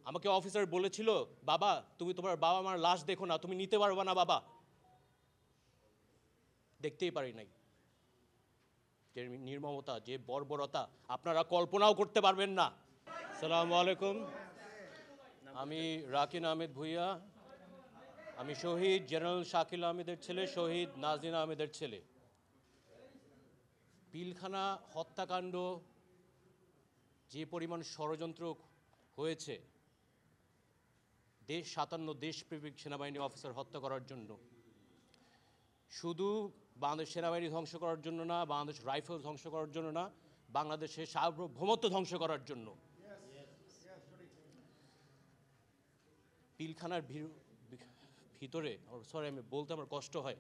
আমাকে অফিসার বলেছিল, বাবা তুমি তোমার বাবা মার লাশ দেখো না, তুমি নিতে পারবে না বাবা। দেখতেই পারি নাই। যে নির্মমতা, যে বর্বরতা আপনারা কল্পনাও করতে পারবেন না। আসসালামু আলাইকুম, আমি রাকিন আহমেদ ভুইয়া। আমি শহীদ জেনারেল শাকিল আহমেদের ছেলে, শহীদ নাজনীন আহমেদের ছেলে। পিলখানা হত্যাকাণ্ড যে পরিমাণ ষড়যন্ত্র হয়েছে, 57 দেশপ্রেমিক সেনাবাহিনী অফিসার হত্যা করার জন্য, শুধু বাংলাদেশ সেনাবাহিনী ধ্বংস করার জন্য না, বাংলাদেশ রাইফেল ধ্বংস করার জন্য না, বাংলাদেশের সার্বভৌমত্ব ধ্বংস করার জন্য। পিলখানার ভিতরে, সরি আমি বলতে আমার কষ্ট হয়,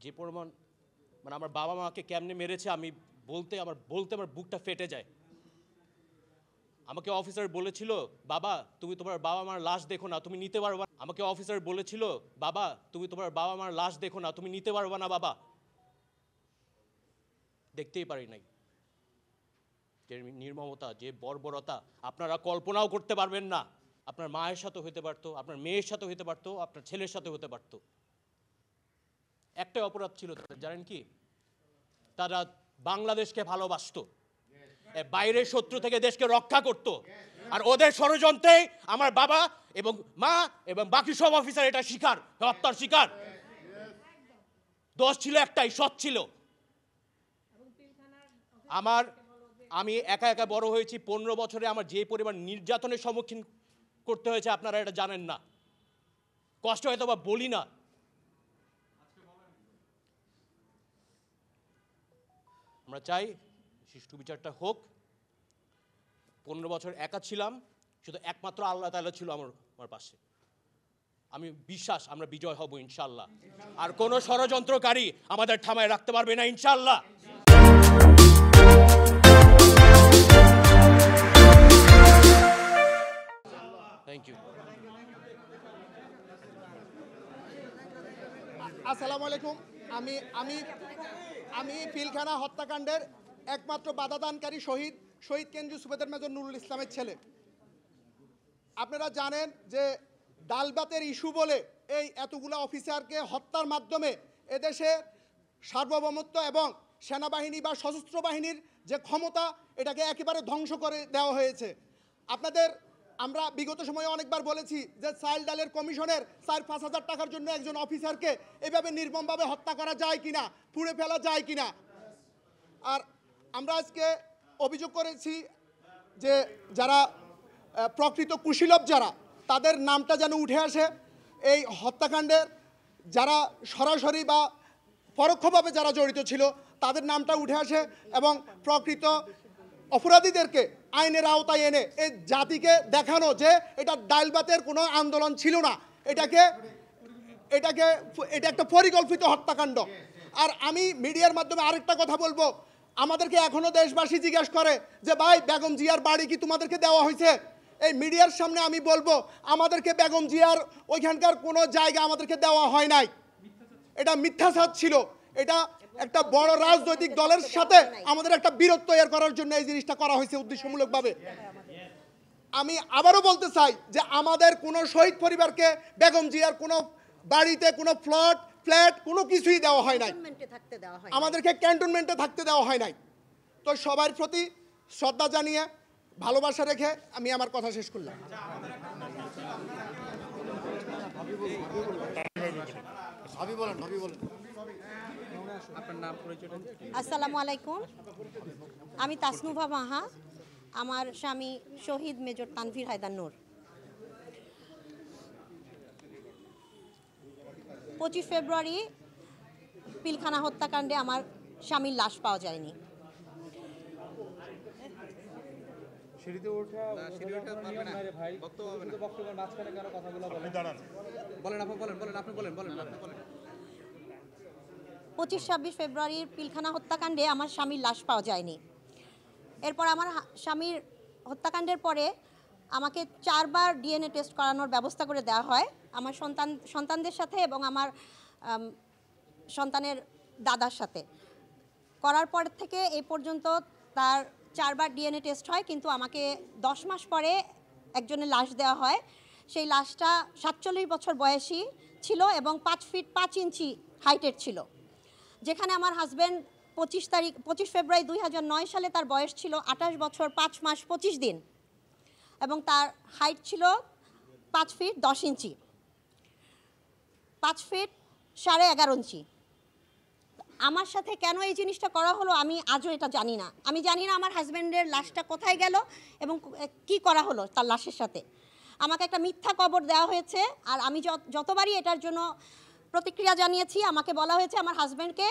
যে পরিমাণ মানে আমার বাবা মাকে কেমনে মেরেছে আমি বলতে আমার বুকটা ফেটে যায়। আমাকে অফিসার বলেছিল, বাবা তুমি তোমার বাবা মার লাশ দেখো না, তুমি নিতে পারবা। আমাকে অফিসার বলেছিল, বাবা তুমি তোমার বাবা মার লাশ দেখো না, তুমি নিতে পারবা না বাবা। দেখতেই পারি নাই। যে নির্মমতা, যে বর্বরতা আপনারা কল্পনাও করতে পারবেন না। আপনার মায়ের সাথে হতে পারতো, আপনার মেয়ের সাথে হতে পারতো, আপনার ছেলের সাথে হতে পারতো। একটাই অপরাধ ছিল তাদের, জানেন কি? তারা বাংলাদেশকে ভালোবাসতো, বাইরের শত্রু থেকে দেশকে রক্ষা করত। আর ওদের ষড়যন্ত্রে আমার বাবা এবং মা এবং বাকি সব অফিসার এটা শিকার, হত্যার শিকার। দোষ ছিল একটাই, সৎ ছিল। আমি একা একা বড় হয়েছি, 15 বছরে আমার যে পরিমাণ নির্যাতনের সম্মুখীন করতে হয়েছে আপনারা এটা জানেন না। কষ্ট হয়তো বা বলি না। আমরা চাই সুষ্ঠু বিচারটা হোক। 15 বছর একা ছিলাম, শুধু একমাত্র আল্লাহ তাআলা ছিল আমার পাশে। আমি বিশ্বাস আমরা বিজয় হব ইনশাআল্লাহ। আর কোনো ষড়যন্ত্রকারী আমাদের থামায় রাখতে পারবে না ইনশাআল্লাহ। Thank you. আসসালামু আলাইকুম। আমি আমি আমি পিলখানা হত্যাকাণ্ডের একমাত্র বাধাদানকারী শহীদ কেন্দ্রীয় সুবেদার মেজর নুরুল ইসলামের ছেলে। আপনারা জানেন যে ডালবাতের ইস্যু বলে এই এতগুলো অফিসারকে হত্যার মাধ্যমে এদেশের সার্বভৌমত্ব এবং সেনাবাহিনী বা সশস্ত্র বাহিনীর যে ক্ষমতা, এটাকে একেবারে ধ্বংস করে দেওয়া হয়েছে। আমরা বিগত সময়ে অনেকবার বলেছি যে চাল ডালের কমিশনের 4-5 হাজার টাকার জন্য একজন অফিসারকে এভাবে নির্মমভাবে হত্যা করা যায় কিনা, পুড়ে ফেলা যায় কিনা। আর আমরা আজকে অভিযোগ করেছি যে যারা প্রকৃত কুশীলব, তাদের নামটা যেন উঠে আসে। এই হত্যাকাণ্ডের যারা সরাসরি বা পরোক্ষভাবে যারা জড়িত ছিল তাদের নামটা উঠে আসে এবং প্রকৃত অপরাধীদেরকে আইনের আওতায় এনে এই জাতিকে দেখানো যে এটা ডালবাতের কোনো আন্দোলন ছিল না, এটা একটা পরিকল্পিত হত্যাকাণ্ড। আর আমি মিডিয়ার মাধ্যমে আরেকটা কথা বলবো, আমাদেরকে এখনো দেশবাসী জিজ্ঞেস করে যে ভাই বেগম জিয়ার বাড়ি কি তোমাদেরকে দেওয়া হয়েছে? এই মিডিয়ার সামনে আমি বলবো আমাদেরকে বেগম জিয়ার ওইখানকার কোনো জায়গা আমাদেরকে দেওয়া হয় নাই। এটা মিথ্যাচার ছিল। এটা একটা বড় রাজনৈতিক দলের সাথে আমাদের একটা বীরত্ব করার জন্য এই জিনিসটা করা হয়েছে উদ্দেশ্যমূলকভাবে। আমি আবারও বলতে চাই যে আমাদের কোনো শহীদ পরিবারকে বেগম জিয়ার কোনো বাড়িতে কোনো ফ্ল্যাট কোনো কিছুই দেওয়া হয় নাই, আমাদেরকে ক্যান্টনমেন্টে থাকতে দেওয়া হয় নাই। তো সবার প্রতি শ্রদ্ধা জানিয়ে ভালোবাসা রেখে আমি আমার কথা শেষ করলাম। আসসালামু আলাইকুম, আমি তাসনুভা মাহা। আমার স্বামী শহীদ মেজর তানভীর হায়দার নূর। 25 ফেব্রুয়ারি পিলখানা হত্যাকাণ্ডে আমার স্বামীর লাশ পাওয়া যায়নি। বলেন 25-26 ফেব্রুয়ারির পিলখানা হত্যাকাণ্ডে আমার স্বামীর লাশ পাওয়া যায়নি। এরপর আমার স্বামীর হত্যাকাণ্ডের পরে আমাকে 4 বার ডিএনএ টেস্ট করানোর ব্যবস্থা করে দেওয়া হয় আমার সন্তানদের সাথে এবং আমার সন্তানের দাদার সাথে। করার পর থেকে এই পর্যন্ত তার 4বার ডিএনএ টেস্ট হয়, কিন্তু আমাকে 10 মাস পরে একজনের লাশ দেওয়া হয়। সেই লাশটা 47 বছর বয়সী ছিল এবং 5 ফিট 5 ইঞ্চি হাইটের ছিল। যেখানে আমার হাজব্যান্ড 25 ফেব্রুয়ারি 2009 সালে তার বয়স ছিল 28 বছর 5 মাস 25 দিন এবং তার হাইট ছিল 5 ফিট 10 ইঞ্চি, 5 ফিট 11.5 ইঞ্চি। আমার সাথে কেন এই জিনিসটা করা হলো আমি আজও এটা জানি না। আমি জানি না আমার হাজব্যান্ডের লাশটা কোথায় গেল এবং কি করা হলো তার লাশের সাথে। আমাকে একটা মিথ্যা কবর দেওয়া হয়েছে, আর আমি যতবারই এটার জন্য প্রতিক্রিয়া জানিয়েছি আমাকে বলা হয়েছে আমার হাজব্যান্ডকে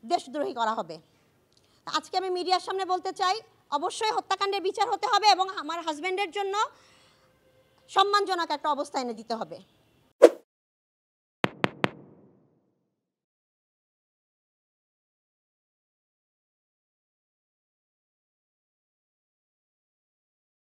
দেশদ্রোহী করা হবে। আজকে আমি মিডিয়ার সামনে বলতে চাই, অবশ্যই হত্যাকাণ্ডের বিচার হতে হবে এবং আমার হাজব্যান্ডের জন্য সম্মানজনক একটা অবস্থা এনে দিতে হবে।